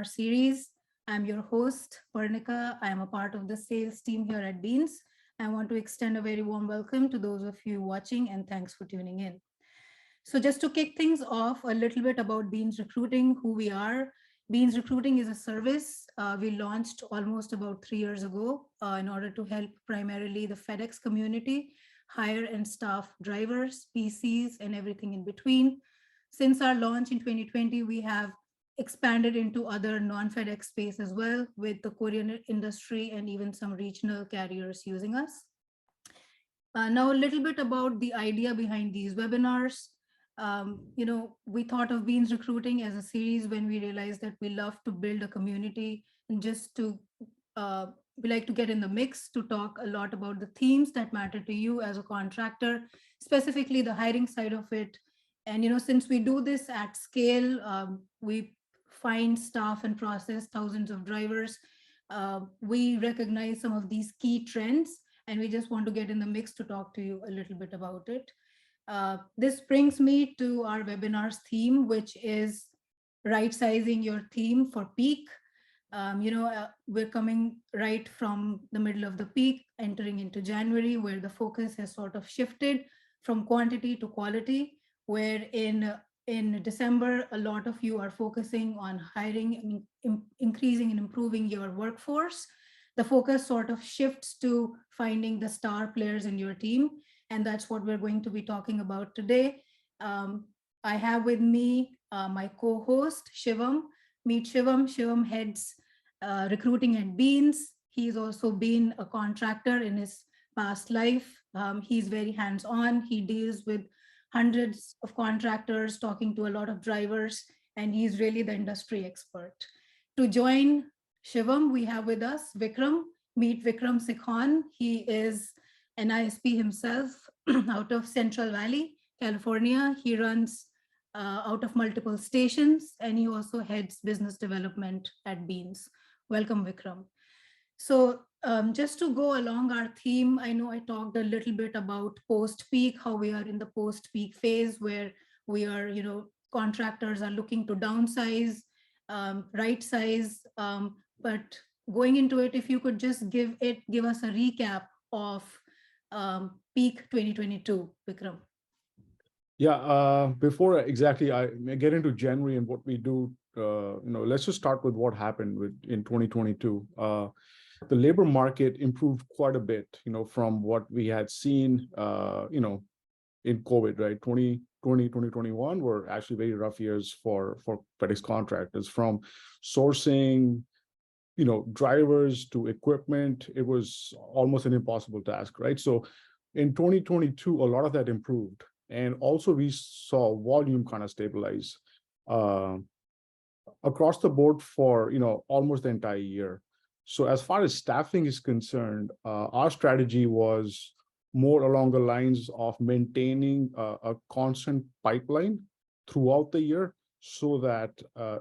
webinar series. I'm your host, Parnika. I am a part of the sales team here at Beans. I want to extend a very warm welcome to those of you watching and thanks for tuning in. So just to kick things off, a little bit about Beans Recruiting, who we are. Beans Recruiting is a service we launched almost about 3 years ago in order to help primarily the FedEx community hire and staff drivers, PCs, and everything in between. Since our launch in 2020, we have expanded into other non-FedEx space as well, with the Korean industry and even some regional carriers using us. Now, a little bit about the idea behind these webinars. We thought of Beans Recruiting as a series when we realized that we love to build a community and just to, we like to get in the mix to talk a lot about the themes that matter to you as a contractor, specifically the hiring side of it. And, since we do this at scale, we find staff and process thousands of drivers. We recognize some of these key trends, and we just want to get in the mix to talk to you a little bit about it. This brings me to our webinar's theme, which is right-sizing your team for peak. We're coming right from the middle of the peak, entering into January, where the focus has sort of shifted from quantity to quality, where in December, a lot of you are focusing on hiring, increasing and improving your workforce. The focus sort of shifts to finding the star players in your team. And that's what we're going to be talking about today. I have with me my co-host, Shivam. Meet Shivam. Shivam heads recruiting at Beans. He's also been a contractor in his past life. He's very hands-on. He deals with hundreds of contractors, talking to a lot of drivers, and he's really the industry expert. To join Shivam, we have with us Vikram. Meet Vikram Sikhan. He is an ISP himself out of Central Valley, California. He runs out of multiple stations, and he also heads business development at Beans. Welcome, Vikram. So just to go along our theme, I know I talked a little bit about post-peak, how we are in the post-peak phase where we are, contractors are looking to downsize, right size, but going into it, if you could just give us a recap of peak 2022, Vikram. Yeah, before exactly I get into January and what we do, let's just start with what happened in 2022. The labor market improved quite a bit, from what we had seen, in COVID, right? 2020, 2021 were actually very rough years for FedEx contractors, from sourcing, drivers to equipment. It was almost an impossible task, right? So in 2022, a lot of that improved. And also we saw volume kind of stabilize across the board for, almost the entire year. So as far as staffing is concerned, our strategy was more along the lines of maintaining a constant pipeline throughout the year so that,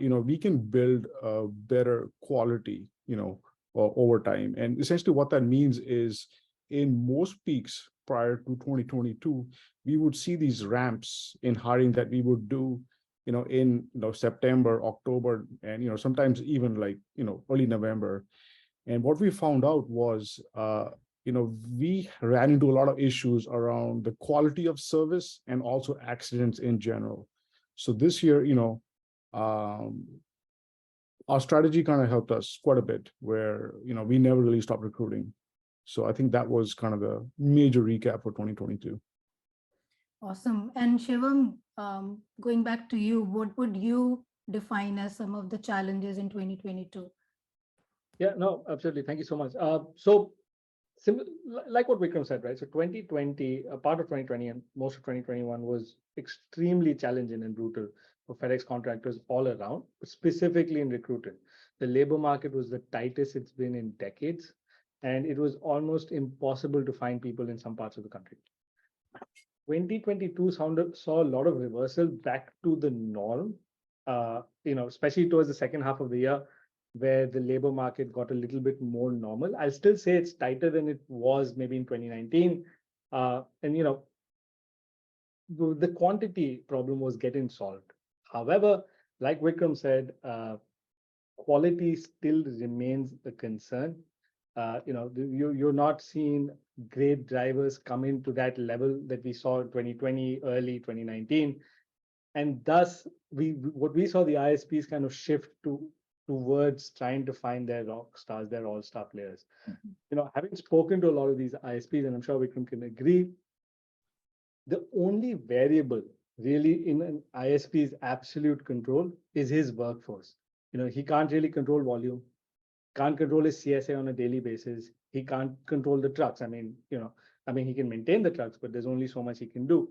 we can build a better quality, over time. And essentially what that means is in most peaks prior to 2022, we would see these ramps in hiring that we would do, in September, October, and sometimes even like early November. And what we found out was, we ran into a lot of issues around the quality of service and also accidents in general. So this year, our strategy kind of helped us quite a bit, where we never really stopped recruiting. So I think that was kind of the major recap for 2022. Awesome. And Shivam, going back to you, what would you define as some of the challenges in 2022? Yeah, no, absolutely. Thank you so much. Like what Vikram said, right? So 2020, a part of 2020 and most of 2021 was extremely challenging and brutal for FedEx contractors all around, but specifically in recruiting. The labor market was the tightest it's been in decades, and it was almost impossible to find people in some parts of the country. 2022 saw a lot of reversal back to the norm, especially towards the second half of the year, where the labor market got a little bit more normal. I'll still say it's tighter than it was maybe in 2019. The quantity problem was getting solved. However, like Vikram said, quality still remains a concern. You're not seeing great drivers come into that level that we saw in 2020, early 2019, and thus what we saw the ISPs kind of shift towards trying to find their rock stars, their all-star players. Having spoken to a lot of these ISPs, and I'm sure Vikram can agree, the only variable really in an ISP's absolute control is his workforce. He can't really control volume, can't control his CSA on a daily basis. He can't control the trucks. He can maintain the trucks, but there's only so much he can do.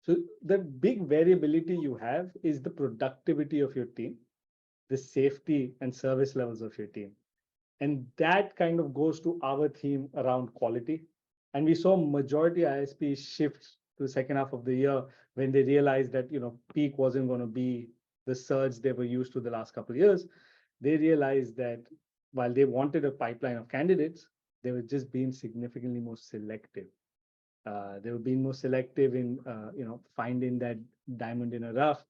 So the big variability you have is the productivity of your team, the safety and service levels of your team. And that kind of goes to our theme around quality. And we saw majority ISPs shift to the second half of the year when they realized that peak wasn't going to be the surge they were used to the last couple of years. They realized that while they wanted a pipeline of candidates, they were just being significantly more selective. They were being more selective in finding that diamond in a rough,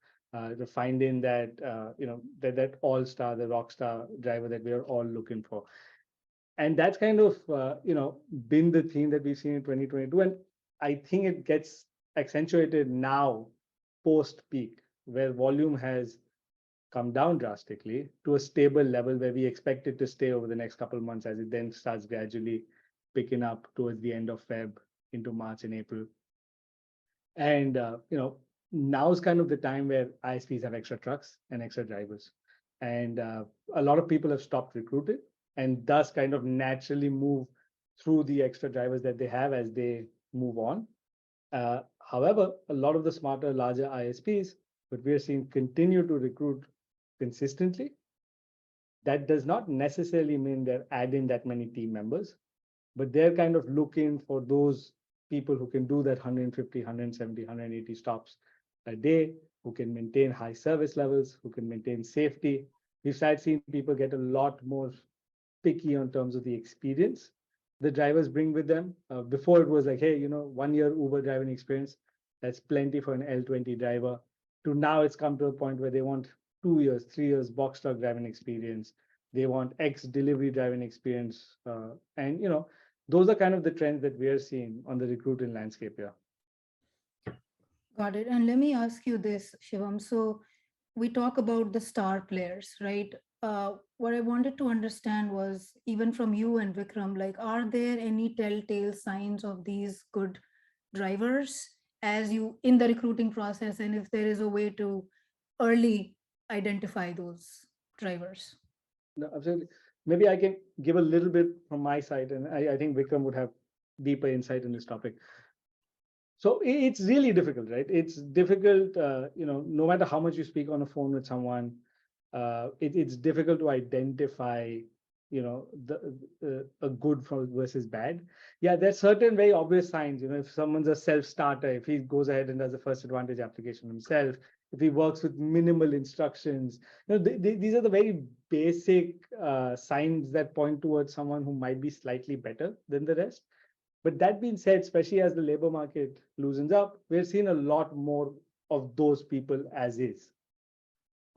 finding that that all-star, the rock star driver that we are all looking for. And that's kind of been the theme that we've seen in 2022, and I think it gets accentuated now post peak, where volume has come down drastically to a stable level where we expect it to stay over the next couple of months, as it then starts gradually picking up towards the end of Feb into March and April. And now is kind of the time where ISPs have extra trucks and extra drivers, and a lot of people have stopped recruiting, and thus kind of naturally move through the extra drivers that they have as they move on. However, a lot of the smarter, larger ISPs, but we are seeing continue to recruit consistently. That does not necessarily mean they're adding that many team members, but they're kind of looking for those people who can do that 150, 170, 180 stops a day, who can maintain high service levels, who can maintain safety. We've started seeing people get a lot more picky on terms of the experience the drivers bring with them. Before it was like, hey, 1 year Uber driving experience, that's plenty for an L20 driver. To now it's come to a point where they want 2 years, 3 years box truck driving experience. They want X delivery driving experience. And those are kind of the trends that we are seeing on the recruiting landscape here. Got it. And let me ask you this, Shivam. So we talk about the star players, right? What I wanted to understand was, even from you and Vikram, like, are there any telltale signs of these good drivers as you in the recruiting process, and if there is a way to early identify those drivers? No, absolutely. Maybe I can give a little bit from my side, and I think Vikram would have deeper insight in this topic. So it's really difficult, right? It's difficult, no matter how much you speak on the phone with someone, it's difficult to identify, a good versus bad. Yeah, there's certain very obvious signs. If someone's a self-starter, if he goes ahead and does a first advantage application himself, if he works with minimal instructions, these are the very basic signs that point towards someone who might be slightly better than the rest. But that being said, especially as the labor market loosens up, we're seeing a lot more of those people as is.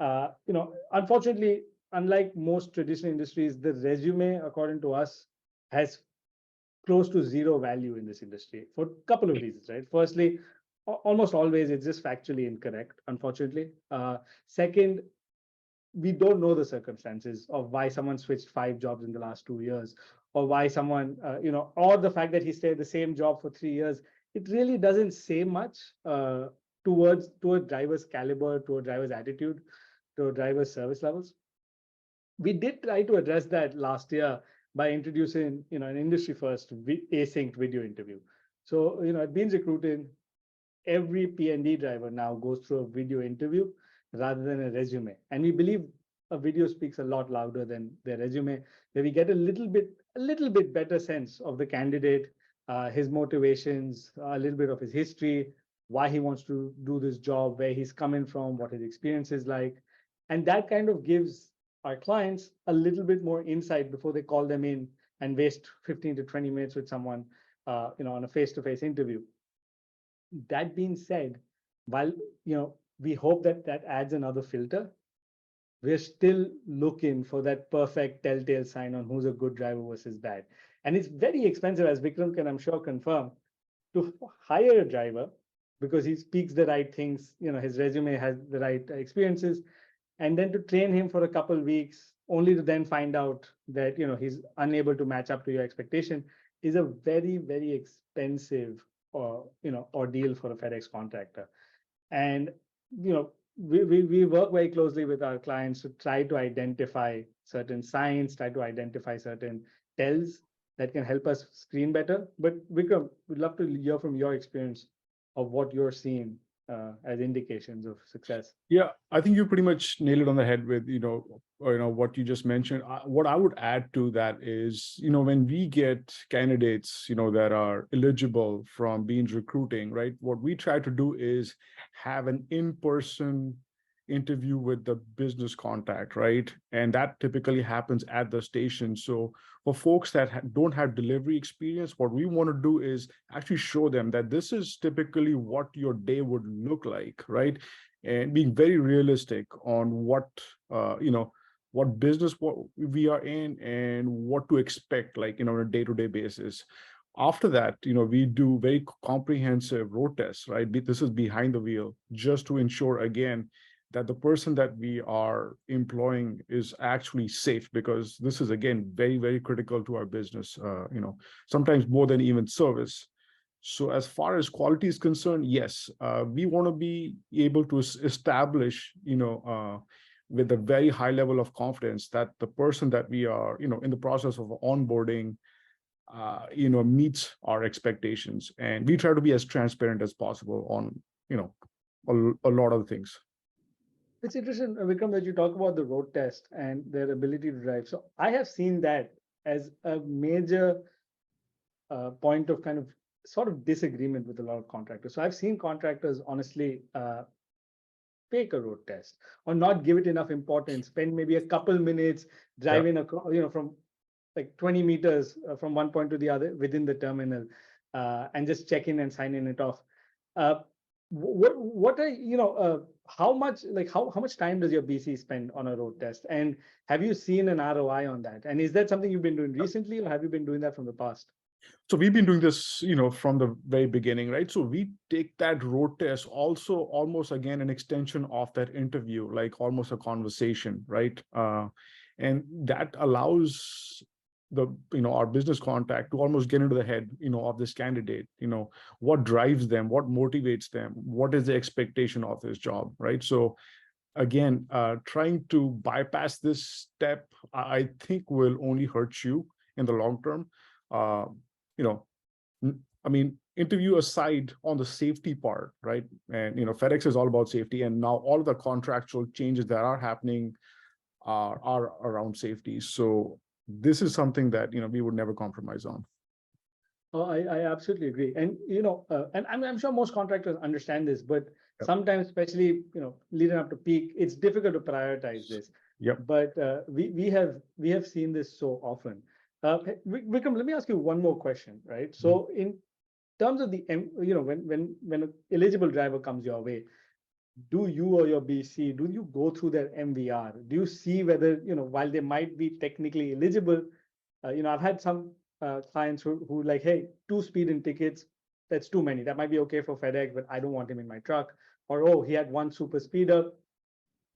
Unfortunately, unlike most traditional industries, the resume, according to us, has close to zero value in this industry for a couple of reasons, right? Firstly, almost always it's just factually incorrect, unfortunately. Second, we don't know the circumstances of why someone switched 5 jobs in the last 2 years, or why someone, or the fact that he stayed the same job for 3 years. It really doesn't say much towards to a driver's caliber, to a driver's attitude, to a driver's service levels. We did try to address that last year by introducing, an industry first async video interview. So, at Beans Recruiting, every P&D driver now goes through a video interview rather than a resume. And we believe a video speaks a lot louder than their resume, where we get a little bit better sense of the candidate, his motivations, a little bit of his history, why he wants to do this job, where he's coming from, what his experience is like. And that kind of gives our clients a little bit more insight before they call them in and waste 15 to 20 minutes with someone, on a face-to-face interview. That being said, while we hope that adds another filter, we're still looking for that perfect telltale sign on who's a good driver versus bad. And it's very expensive, as Vikram can, I'm sure, confirm, to hire a driver because he speaks the right things, his resume has the right experiences, and then to train him for a couple of weeks, only to then find out that he's unable to match up to your expectation, is a very, very expensive ordeal for a FedEx contractor. And we work very closely with our clients to try to identify certain signs, try to identify certain tells that can help us screen better. But Vikram, we'd love to hear from your experience of what you're seeing as indications of success. Yeah, I think you pretty much nailed it on the head with what you just mentioned. What I would add to that is, when we get candidates that are eligible from Beans Recruiting, right, what we try to do is have an in-person interview with the business contact, right? And that typically happens at the station. So for folks that don't have delivery experience, what we want to do is actually show them that this is typically what your day would look like, right? And being very realistic on what business we are in and what to expect, like on a day-to-day basis. After that, we do very comprehensive road tests, right? This is behind the wheel, just to ensure again that the person that we are employing is actually safe, because this is again very, very critical to our business, sometimes more than even service. So as far as quality is concerned, yes, we want to be able to establish, with a very high level of confidence that the person that we are, in the process of onboarding, meets our expectations. And we try to be as transparent as possible on, a lot of things. It's interesting, Vikram, that you talk about the road test and their ability to drive. So I have seen that as a major point of kind of sort of disagreement with a lot of contractors. So I've seen contractors honestly fake a road test or not give it enough importance, spend maybe a couple minutes driving across, from like 20 meters from one point to the other within the terminal, and just check in and signing it off. What are how much time does your BC spend on a road test, and have you seen an ROI on that? And is that something you've been doing recently, or have you been doing that from the past? So we've been doing this, from the very beginning, right? So we take that road test also almost again an extension of that interview, like almost a conversation, right? And that allows our business contact to almost get into the head, of this candidate, what drives them, what motivates them, what is the expectation of this job, right? So again, trying to bypass this step, I think will only hurt you in the long term. I mean, interview aside on the safety part, right? And FedEx is all about safety, and now all of the contractual changes that are happening are around safety. So this is something that we would never compromise on. Oh, I absolutely agree. And and I'm sure most contractors understand this, but sometimes, especially leading up to peak, it's difficult to prioritize this. Yep. But we have seen this so often. Vikram, let me ask you one more question, right? So in terms of the when an eligible driver comes your way, do you or your BC, do you go through their MVR? Do you see whether while they might be technically eligible, I've had some clients who like, hey, 2 speeding tickets, that's too many. That might be okay for FedEx, but I don't want him in my truck. Or, oh, he had 1 super speeder,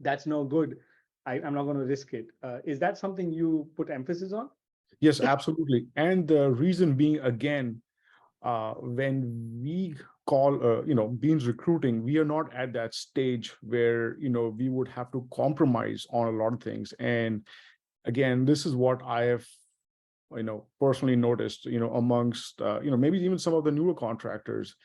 that's no good. I'm not going to risk it. Is that something you put emphasis on? Yes, absolutely. And the reason being, again, when we call, Beans Recruiting, we are not at that stage where, we would have to compromise on a lot of things. And again, this is what I have, personally noticed, amongst, maybe even some of the newer contractors.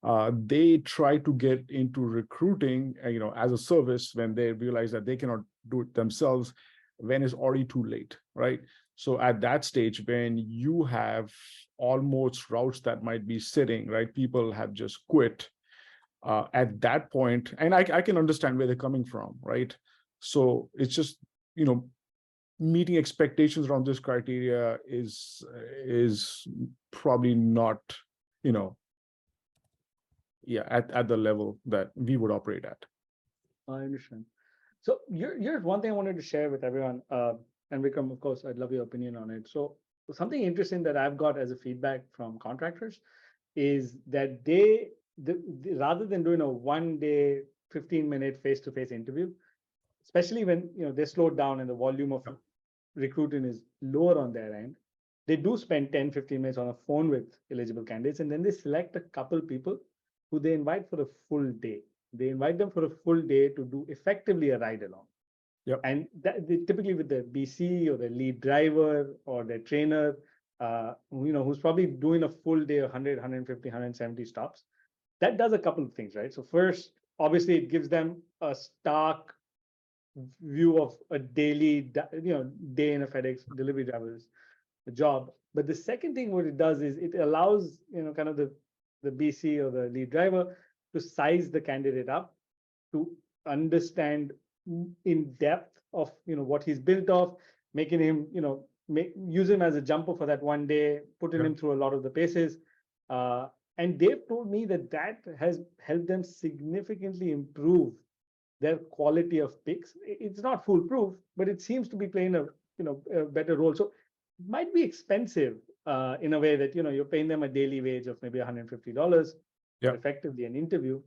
They try to get into recruiting, as a service when they realize that they cannot do it themselves, when it's already too late, right? So at that stage, when you have almost routes that might be sitting, right, people have just quit at that point, and I can understand where they're coming from, right? So it's just, meeting expectations around this criteria is probably not, at the level that we would operate at. I understand. So here's one thing I wanted to share with everyone. And Vikram, of course, I'd love your opinion on it. So something interesting that I've got as a feedback from contractors is that rather than doing a 1 day, 15-minute face-to-face interview, especially when they're slowed down and the volume of recruiting is lower on their end, they do spend 10, 15 minutes on a phone with eligible candidates, and then they select a couple people who they invite for a full day. They invite them for a full day to do effectively a ride along. Yep. And typically with the BC or the lead driver or the trainer, who's probably doing a full day, 100, 150, 170 stops, that does a couple of things, right? So first, obviously, it gives them a stark view of a daily, day in a FedEx delivery driver's job. But the second thing what it does is it allows, kind of the BC or the lead driver to size the candidate up, to understand in depth of what he's built of, making him, use him as a jumper for that 1 day, putting him through a lot of the paces. And they've told me that has helped them significantly improve their quality of picks. It's not foolproof, but it seems to be playing a better role. So it might be expensive in a way that you're paying them a daily wage of maybe $150 effectively an interview,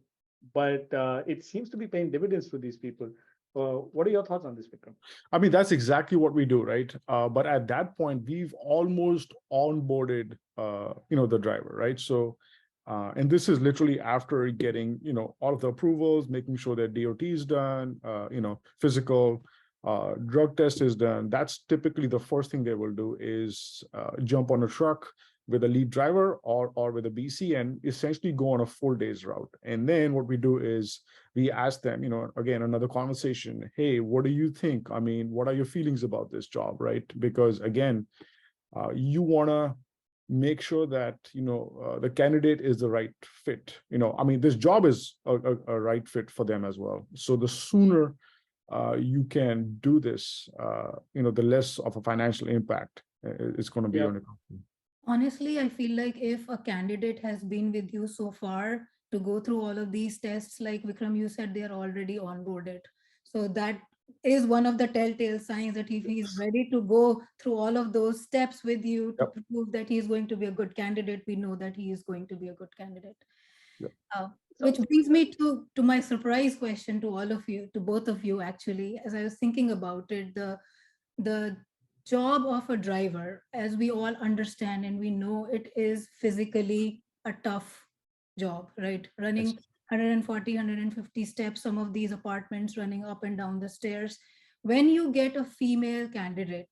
but it seems to be paying dividends for these people. What are your thoughts on this, Vikram? I mean, that's exactly what we do, right? But at that point, we've almost onboarded, the driver, right? So, and this is literally after getting, all of the approvals, making sure that DOT is done, physical, drug test is done. That's typically the first thing they will do is jump on a truck with a lead driver or with a BC and essentially go on a full day's route. And then what we do is we ask them, again, another conversation. Hey, what do you think? I mean, what are your feelings about this job, right? Because again, you want to make sure that, the candidate is the right fit. I mean, this job is a right fit for them as well. So the sooner you can do this, the less of a financial impact it's going to be on the company. Honestly, I feel like if a candidate has been with you so far to go through all of these tests, like Vikram, you said, they are already onboarded. So that is one of the telltale signs that if he's ready to go through all of those steps with you to prove that he is going to be a good candidate, we know that he is going to be a good candidate. Which brings me to my surprise question to all of you, to both of you, actually. As I was thinking about it, the job of a driver, as we all understand and we know, it is physically a tough job, right? Running 140, 150 steps, some of these apartments, running up and down the stairs. When you get a female candidate,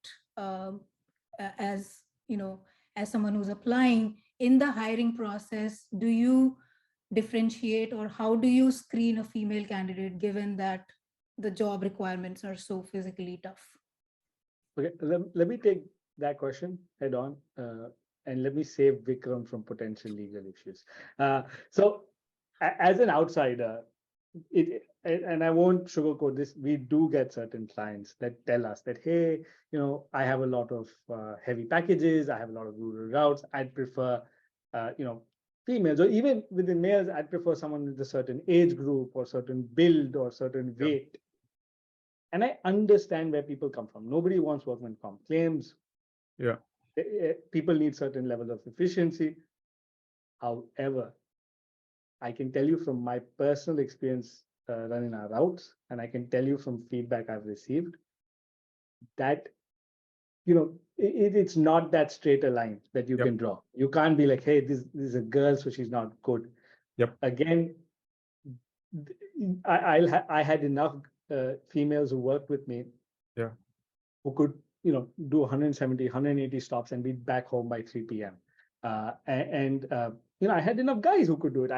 as as someone who's applying in the hiring process, do you differentiate, or how do you screen a female candidate given that the job requirements are so physically tough? Okay, let me take that question head on, and let me save Vikram from potential legal issues. So as an outsider, and I won't sugarcoat this, we do get certain clients that tell us that, hey, I have a lot of heavy packages, I have a lot of rural routes, I'd prefer, females, or even within males, I'd prefer someone with a certain age group or certain build or certain weight. And I understand where people come from. Nobody wants workman comp claims. People need certain level of efficiency. However, I can tell you from my personal experience running our routes, and I can tell you from feedback I've received, that it's not that straight a line that you can draw. You can't be like, hey, this is a girl, so she's not good. Again, I had enough females who worked with me, who could do 170, 180 stops and be back home by 3 p.m. I had enough guys who could do it.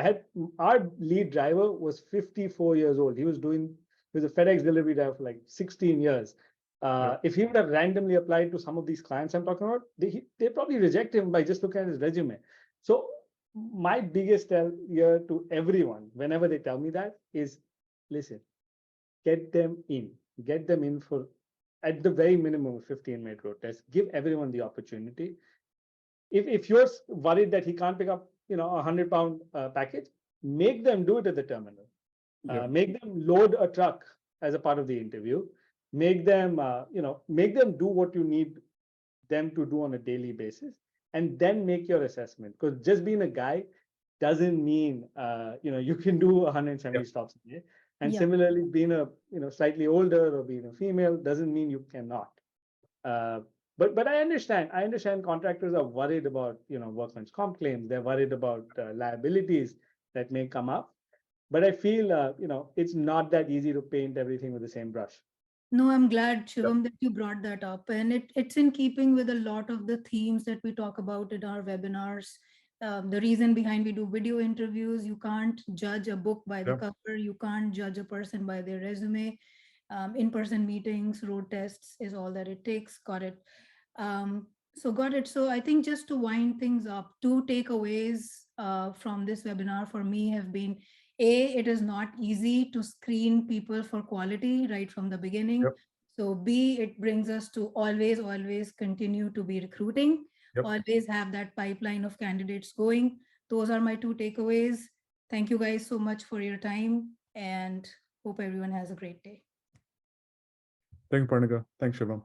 Our lead driver was 54 years old. He was a FedEx delivery driver for like 16 years. If he would have randomly applied to some of these clients I'm talking about, they probably reject him by just looking at his resume. So my biggest tell here to everyone, whenever they tell me that, is listen, get them in for, at the very minimum, a 15-minute road test. Give everyone the opportunity. If you're worried that he can't pick up, a 100-pound package, make them do it at the terminal. Make them load a truck as a part of the interview, make them, make them do what you need them to do on a daily basis, and then make your assessment. Because just being a guy doesn't mean, you can do 170 Yep. stops a day. And Yeah. similarly, being a, slightly older or being a female doesn't mean you cannot. But I understand contractors are worried about, workman's comp claims. They're worried about liabilities that may come up. But I feel, it's not that easy to paint everything with the same brush. No, I'm glad, Yep. Shivam, that you brought that up. And it's in keeping with a lot of the themes that we talk about in our webinars. The reason behind we do video interviews, you can't judge a book by the Yep. cover, you can't judge a person by their resume. In-person meetings, road tests is all that it takes. Got it. Got it. So I think just to wind things up, two takeaways from this webinar for me have been, A, it is not easy to screen people for quality right from the beginning. Yep. So B, it brings us to always continue to be recruiting, Yep. always have that pipeline of candidates going. Those are my two takeaways. Thank you guys so much for your time, and hope everyone has a great day. Thank you, Parnika. Thanks, Shivam.